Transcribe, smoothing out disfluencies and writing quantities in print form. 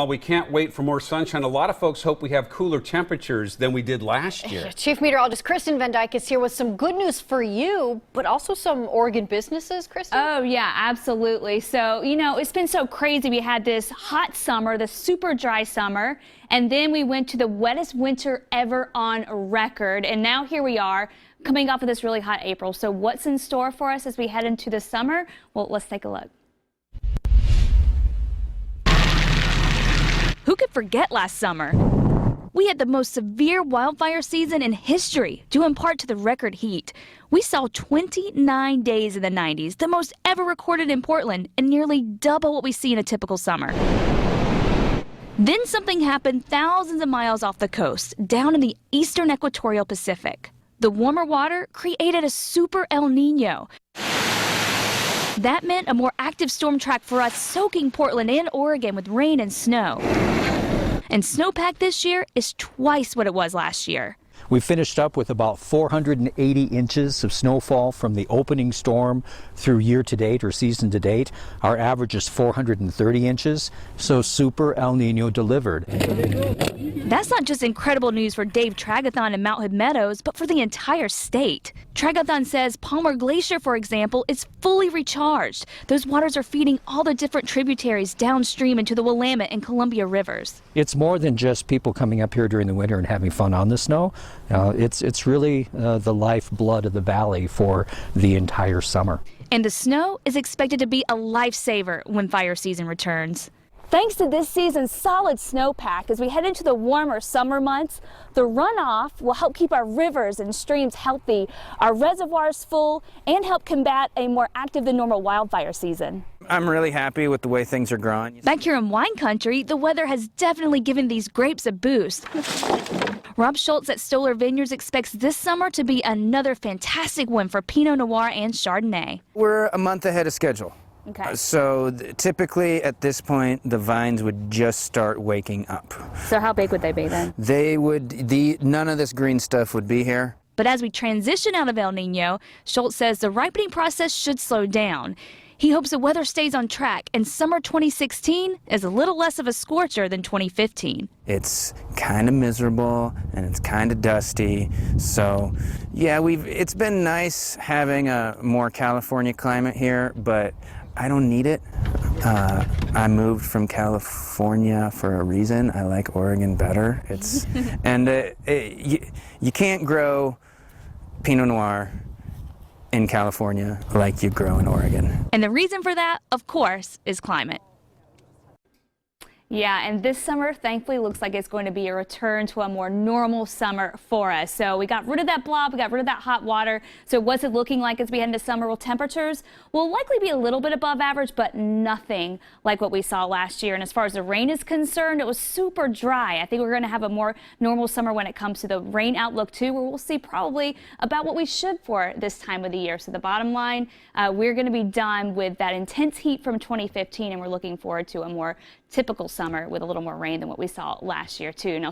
We can't wait for more sunshine. A lot of folks hope we have cooler temperatures than we did last year. Chief Meteorologist Kristen Van Dyke is here with some good news for you, but also some Oregon businesses, Kristen? Oh, yeah, absolutely. So, you know, it's been so crazy. We had this hot summer, the super dry summer, and then we went to the wettest winter ever on record. And now here we are coming off of this really hot April. So what's in store for us as we head into the summer? Well, let's take a look. Who could forget last summer? We had the most severe wildfire season in history, due in part to the record heat. We saw 29 days in the 90s, the most ever recorded in Portland, and nearly double what we see in a typical summer. Then something happened thousands of miles off the coast, down in the eastern equatorial Pacific. The warmer water created a super El Nino. That meant a more active storm track for us, soaking Portland and Oregon with rain and snow. And snowpack this year is twice what it was last year. We finished up with about 480 inches of snowfall from the opening storm through year to date or season to date. Our average is 430 inches, so Super El Nino delivered. That's not just incredible news for Dave Tragathon in Mount Hood Meadows, but for the entire state. Tragathon says Palmer Glacier, for example, is fully recharged. Those waters are feeding all the different tributaries downstream into the Willamette and Columbia rivers. It's more than just people coming up here during the winter and having fun on the snow. It's really the lifeblood of the valley for the entire summer. And the snow is expected to be a lifesaver when fire season returns. Thanks to this season's solid snowpack, as we head into the warmer summer months, the runoff will help keep our rivers and streams healthy, our reservoirs full, and help combat a more active than normal wildfire season. I'm really happy with the way things are growing. Back here in wine country, the weather has definitely given these grapes a boost. Rob Schultz at Stoller Vineyards expects this summer to be another fantastic one for Pinot Noir and Chardonnay. We're a month ahead of schedule. Okay. So typically at this point, the vines would just start waking up. So how big would they be then? They would, none of this green stuff would be here. But as we transition out of El Nino, Schultz says the ripening process should slow down. He hopes the weather stays on track and summer 2016 is a little less of a scorcher than 2015. It's kind of miserable and it's kind of dusty. So yeah, it's been nice having a more California climate here, but I don't need it. I moved from California for a reason. I like Oregon better. You can't grow Pinot Noir in California like you grow in Oregon. And the reason for that, of course, is climate. Yeah, and this summer, thankfully, looks like it's going to be a return to a more normal summer for us. So we got rid of that blob, we got rid of that hot water. So what's it looking like as we head into summer? Well, temperatures will likely be a little bit above average, but nothing like what we saw last year. And as far as the rain is concerned, it was super dry. I think we're going to have a more normal summer when it comes to the rain outlook, too, where we'll see probably about what we should for this time of the year. So the bottom line, we're going to be done with that intense heat from 2015, and we're looking forward to a more typical summer with a little more rain than what we saw last year, too. Now,